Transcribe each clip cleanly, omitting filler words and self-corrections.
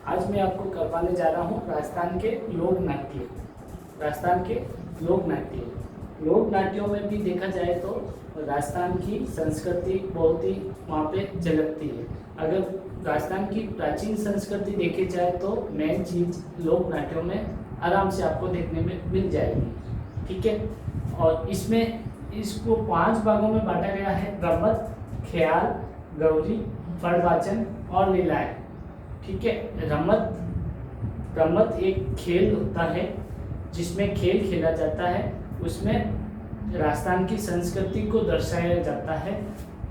आज मैं आपको करवाने जा रहा हूँ राजस्थान के लोक नाट्य। राजस्थान के लोक नाट्य, लोक नाट्यों में भी देखा जाए तो राजस्थान की संस्कृति बहुत ही वहाँ पे झलकती है। अगर राजस्थान की प्राचीन संस्कृति देखी जाए तो मेन चीज लोक नाट्यों में आराम से आपको देखने में मिल जाएगी, ठीक है। और इसमें इसको 5 भागों में बांटा गया है: रमत, ख्याल, गौरी, फड़वाचन और लीलाएं, ठीक है। रमत एक खेल होता है जिसमें खेल खेला जाता है, उसमें राजस्थान की संस्कृति को दर्शाया जाता है,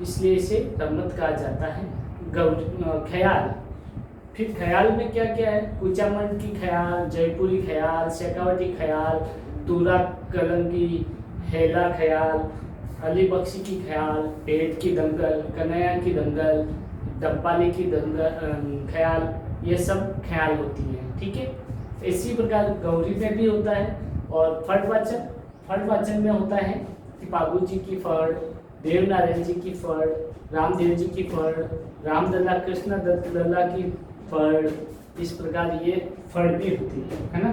इसलिए इसे रमत कहा जाता है। ख्याल, फिर ख्याल में क्या क्या है: कुचामन की ख्याल, जयपुरी ख्याल, शेखावटी ख्याल, तूरा कलंगी, हेला ख्याल, अली बख्शी की ख्याल, पेट की दंगल, कन्हैया की दंगल, डब्बाली की दंगल ख्याल, ये सब ख्याल होती है, ठीक है। इसी प्रकार गौरी में भी होता है। और फड़वाचन में होता है कि पागु जी की फड़, देवनारायण जी की फड़, रामदेव जी की फड़, रामलला कृष्ण दत्त की फड़, इस प्रकार ये फड़ भी होती है ना।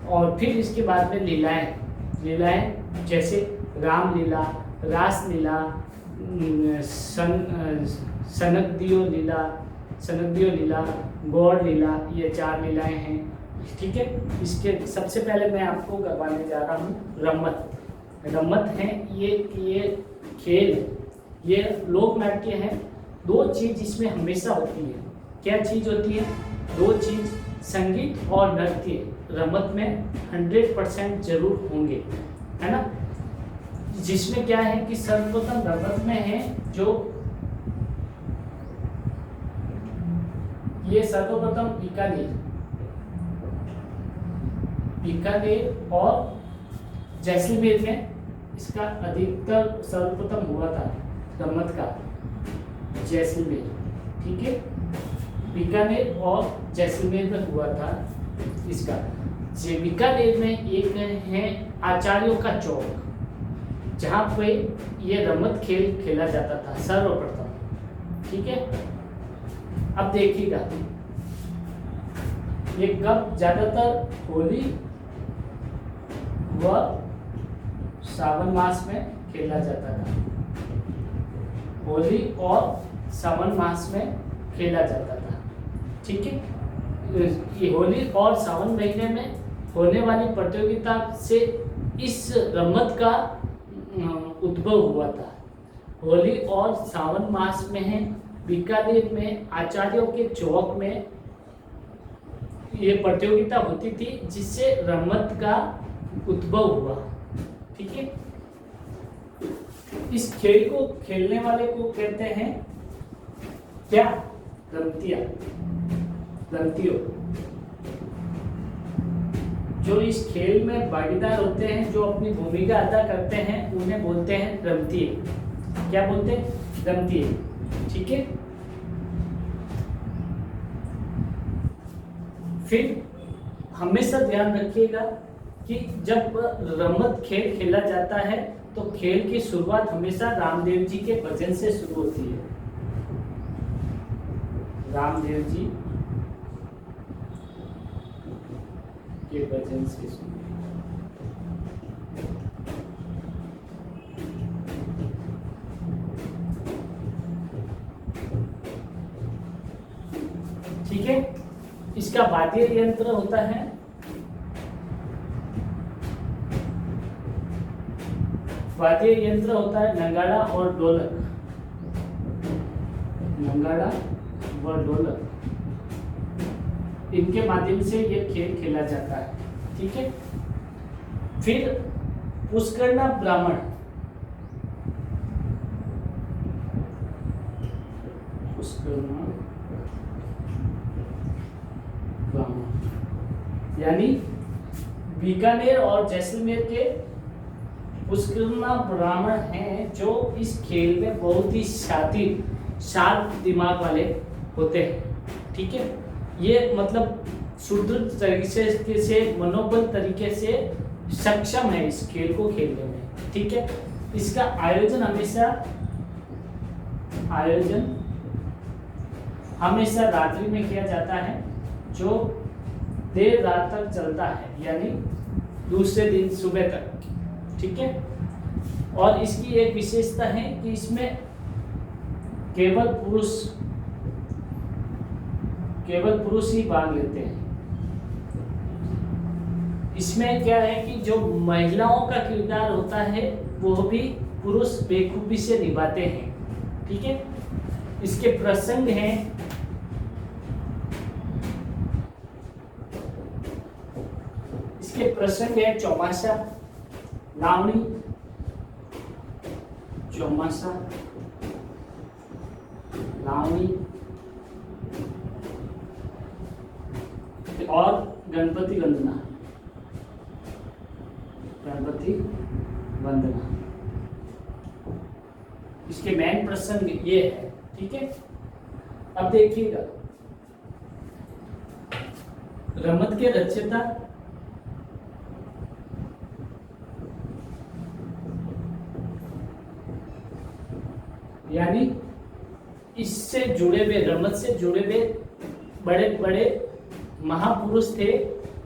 और फिर इसके बाद में लीलाएं जैसे रामलीला, रासलीला, सनकदियो लीला, गौड़ लीला, ये 4 लीलाएं हैं, ठीक है। इसके सबसे पहले मैं आपको करवाने जा रहा हूँ रमत है ये खेल, ये लोक नाट्य है। 2 चीज इसमें हमेशा होती है। क्या चीज होती है? 2 चीज, संगीत और नृत्य रमत में 100% जरूर होंगे, है ना। जिसमें क्या है कि सर्वप्रथम रमत में है जो ये सर्वप्रथम बीकानेर और जैसलमेर में इसका अधिकतर सर्वप्रथम हुआ था रमत का, जैसलमेर, ठीक है। बीकानेर और जैसलमेर में हुआ था इसका। बीकानेर में एक है आचार्यों का चौक, जहाँ पे ये रमत खेल खेला जाता था सर्वप्रथम, ठीक है। अब देखिएगा ये कब ज्यादातर होली व सावन मास में खेला जाता था। होली और सावन मास में खेला जाता था, ठीक है। ये होली और सावन महीने में होने वाली प्रतियोगिता से इस रमत का उद्भव हुआ था। होली और सावन मास में है, बीकानेर में आचार्यों के चौक में ये प्रतियोगिता होती थी, जिससे रमत का उद्भव हुआ, ठीक है। इस खेल को खेलने वाले को कहते हैं क्या? रमतियो। जो इस खेल में भागीदार होते हैं, जो अपनी भूमिका अदा करते हैं, उन्हें बोलते हैं रमतिये। क्या बोलते हैं? रमतिये, ठीक है। फिर हमेशा ध्यान रखिएगा कि जब रमत खेल खेला जाता है तो खेल की शुरुआत हमेशा रामदेव जी के भजन से शुरू होती है। रामदेव जी के भजन से शुरू, ठीक है। इसका वाद्य यंत्र होता है नगाड़ा और ढोलक, इनके माध्यम से ये खेल खेला जाता है, ठीक है। फिर पुष्करना ब्राह्मण, यानी बीकानेर और जैसलमेर के पुष्करना ब्राह्मण हैं, जो इस खेल में बहुत ही शार्प दिमाग वाले होते हैं, ठीक है। ये मतलब सुदृढ़ तरीके से मनोबल तरीके से सक्षम है इस खेल को खेलने में, ठीक है। इसका आयोजन हमेशा रात्रि में किया जाता है, जो देर रात तक चलता है, यानी दूसरे दिन सुबह तक। ठीक है। और इसकी एक विशेषता है कि इसमें केवल पुरुष ही भाग लेते हैं। इसमें क्या है कि जो महिलाओं का किरदार होता है वो भी पुरुष बेखूबी से निभाते हैं। ठीक है। इसके प्रसंग हैं, चौमासा, लावणी, और गणपति वंदना। इसके मेन प्रसंग ये है। ठीक है। अब देखिएगा, रमत के रचयिता यानी इससे जुड़े हुए, रमत से जुड़े हुए बड़े बड़े महापुरुष थे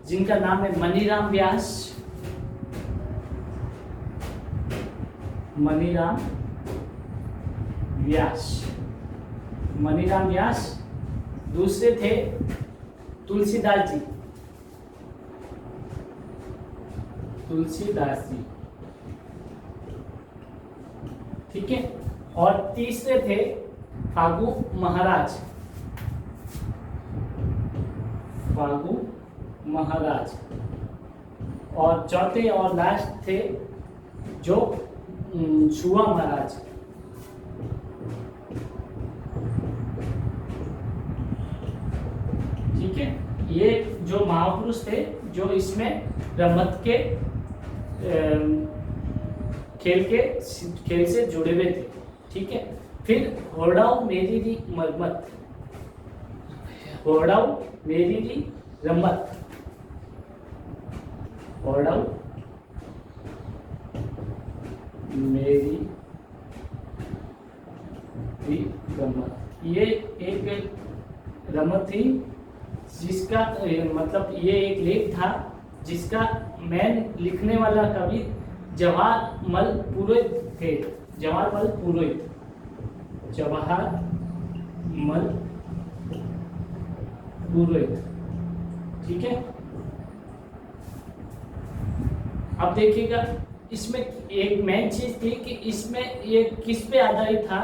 जिनका नाम है मनीराम व्यास। दूसरे थे तुलसीदास जी। ठीक है। और तीसरे थे फागु महाराज। और चौथे और लास्ट थे जो छुआ महाराज। ठीक है। ये जो महापुरुष थे जो इसमें रमत के खेल से जुड़े हुए थे। ठीक है। फिर होड़ाऊ मेरी रमत, ये एक रमत थी जिसका मतलब ये एक लेख था जिसका मेन लिखने वाला कवि जवाहरमल पुरोहित थे। ठीक है। अब देखिएगा, इसमें एक मेन चीज थी कि इसमें ये किस पे आधारित था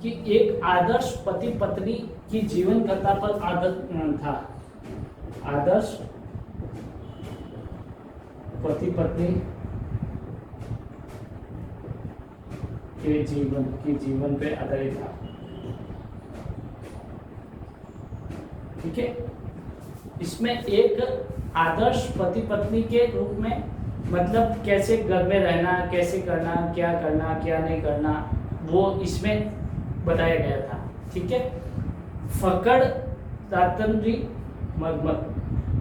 कि एक आदर्श पति पत्नी की जीवन कथा पर आधारित था। आदर्श पति पत्नी के जीवन पे आधारित था। ठीक है। इसमें एक आदर्श पति पत्नी के रूप में मतलब कैसे घर में रहना, कैसे करना, क्या करना, क्या नहीं करना, वो इसमें बताया गया था। ठीक है। फकड़ दातंद्री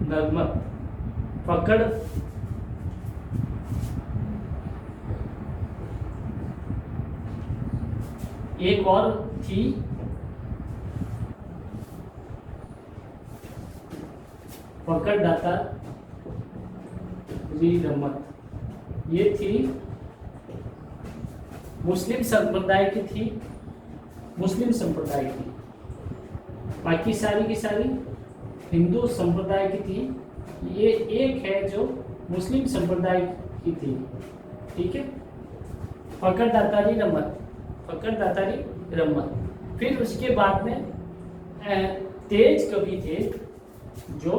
नगमत, फकड़ एक और थी फकड़ दाता रमत। ये थी मुस्लिम संप्रदाय की बाकी सारी की सारी हिंदू संप्रदाय की थी। ये एक है जो मुस्लिम संप्रदाय की थी। ठीक है। फकड़ दातारी रमत। फिर उसके बाद में तेज कवि थे जो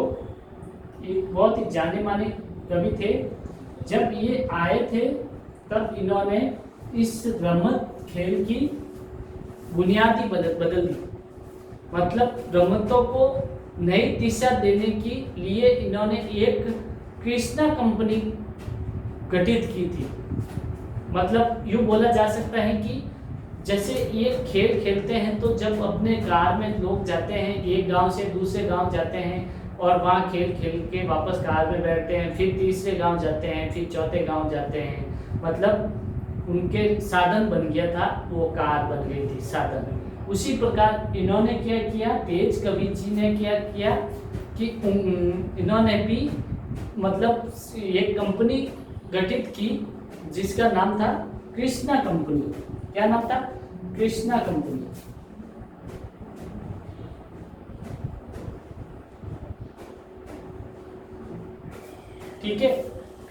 एक बहुत ही जाने माने कवि थे। जब ये आए थे तब इन्होंने इस रमत खेल की बुनियादी बदल दी। मतलब रमतों को नई दिशा देने के लिए इन्होंने एक कृष्णा कंपनी गठित की थी। मतलब यूँ बोला जा सकता है कि जैसे ये खेल खेलते हैं तो जब अपने कार में लोग जाते हैं, एक गांव से दूसरे गांव जाते हैं और वहाँ खेल खेल के वापस कार में बैठते हैं, फिर तीसरे गांव जाते हैं, फिर चौथे गांव जाते हैं। मतलब उनके साधन बन गया था, वो कार बन गई थी साधन। उसी प्रकार इन्होंने क्या किया, तेज कवि जी ने क्या किया कि इन्होंने भी मतलब एक कंपनी गठित की जिसका नाम था कृष्णा कंपनी। क्या नाम था? कृष्णा कंपनी। ठीक है,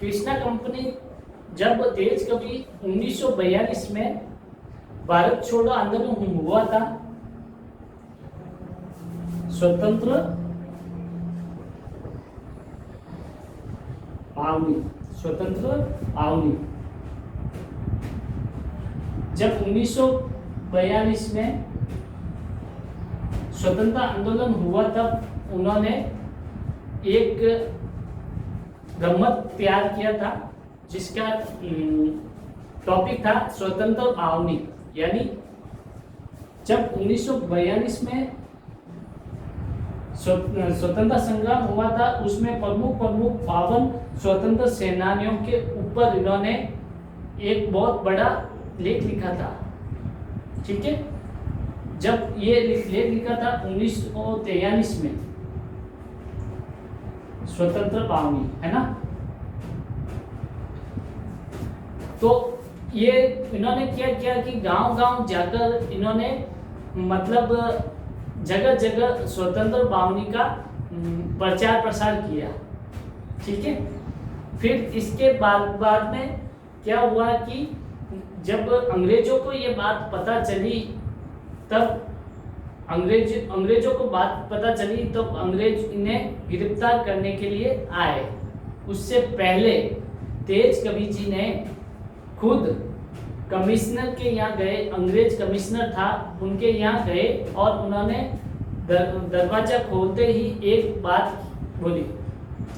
कृष्णा कंपनी जब तेज कवि 1942 में भारत छोड़ो आंदोलन हुआ था, स्वतंत्र आवनी जब 1942 में स्वतंत्रता आंदोलन हुआ तब उन्होंने एक गम्मत तैयार किया था जिसका टॉपिक था स्वतंत्र आवनी। यानी जब 1942 में स्वतंत्रता संग्राम हुआ था, उसमें प्रमुख 52 स्वतंत्र सेनानियों के ऊपर इन्होंने एक बहुत बड़ा लेख लिखा था। ठीक है, जब ये लेख लिखा था 1943 में, स्वतंत्र पावनी, है ना। तो ये इन्होंने क्या किया कि गांव-गांव जाकर इन्होंने मतलब जगह जगह स्वतंत्र पावनी का प्रचार प्रसार किया। ठीक है, फिर इसके बाद में क्या हुआ कि जब अंग्रेजों को ये बात पता चली, तब अंग्रेजों को बात पता चली तो अंग्रेज इन्हें गिरफ्तार करने के लिए आए। उससे पहले तेज कवि जी ने खुद कमिश्नर के यहाँ गए, अंग्रेज कमिश्नर था, उनके यहाँ गए और उन्होंने दरवाजा खोलते ही एक बात बोली।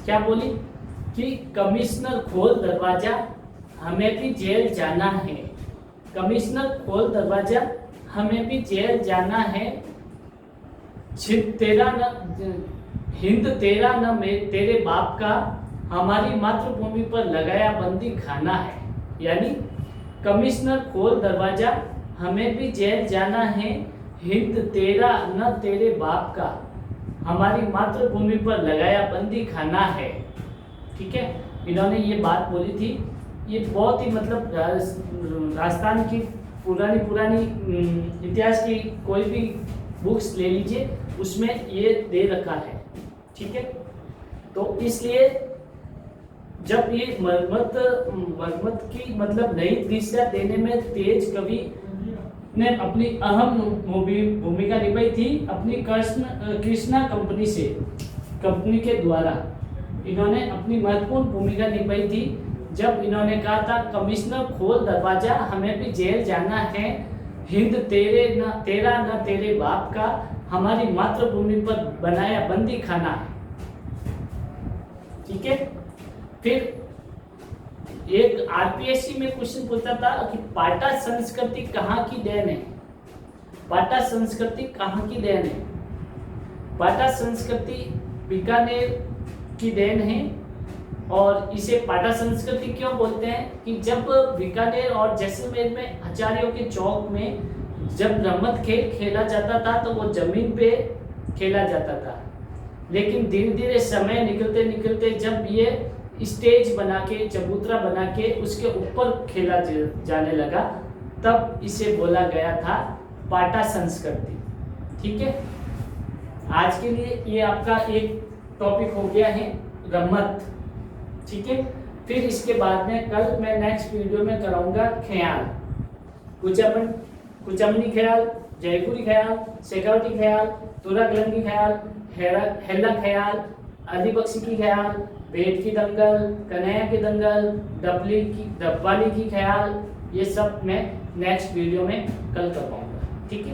क्या बोली? कि कमिश्नर खोल दरवाजा, हमें भी जेल जाना है। कमिश्नर खोल दरवाजा, हमें भी जेल जाना है। हिंद तेरा न तेरे बाप का, हमारी मातृभूमि पर लगाया बंदी खाना है। यानी कमिश्नर खोल दरवाजा, हमें भी जेल जाना है। हिंद तेरा न तेरे बाप का, हमारी मातृभूमि पर लगाया बंदी खाना है। ठीक है, इन्होंने ये बात बोली थी। ये बहुत ही मतलब राजस्थान की पुरानी इतिहास की कोई भी बुक्स ले लीजिए, उसमें ये दे रखा है। ठीक है, तो इसलिए जब ये मरम्मत की मतलब नई दिशा देने में तेज कवि ने अपनी अहम भूमिका निभाई थी। अपनी कृष्णा कंपनी के द्वारा इन्होंने अपनी महत्वपूर्ण भूमिका निभाई थी। जब इन्होंने कहा था कमिश्नर खोल दरवाजा, हमें भी जेल जाना है। हिंद तेरा न तेरे बाप का, हमारी मातृभूमि पर बनाया बंदी खाना है। ठीक है, फिर एक आरपीएससी में क्वेश्चन पूछता था कि पाटा संस्कृति कहाँ की देन है? पाटा संस्कृति कहाँ की देन है? पाटा संस्कृति बीकानेर की देन है। और इसे पाटा संस्कृति क्यों बोलते हैं कि जब बीकानेर और जैसलमेर में आचार्यों के चौक में जब रमत खेल खेला जाता था तो वो जमीन पे खेला जाता था, लेकिन धीरे धीरे समय निकलते निकलते जब ये स्टेज बना के, चबूतरा बना के उसके ऊपर खेला जाने लगा, तब इसे बोला गया था पाटा संस्कृति। ठीक है, आज के लिए ये आपका एक टॉपिक हो गया है रमत। ठीक है, फिर इसके बाद में कल मैं नेक्स्ट वीडियो में कराऊंगा ख्याल, कुचमनी ख्याल, जयपुरी ख्याल, शेखावती ख्याल, तुरागलंगी ख्याल, हेला ख्याल, आदिबख्शी की ख्याल, भेद की दंगल, कन्हैया की दंगल, डब्बाली की ख्याल। ये सब मैं नेक्स्ट वीडियो में कल कर पाऊंगा। ठीक है।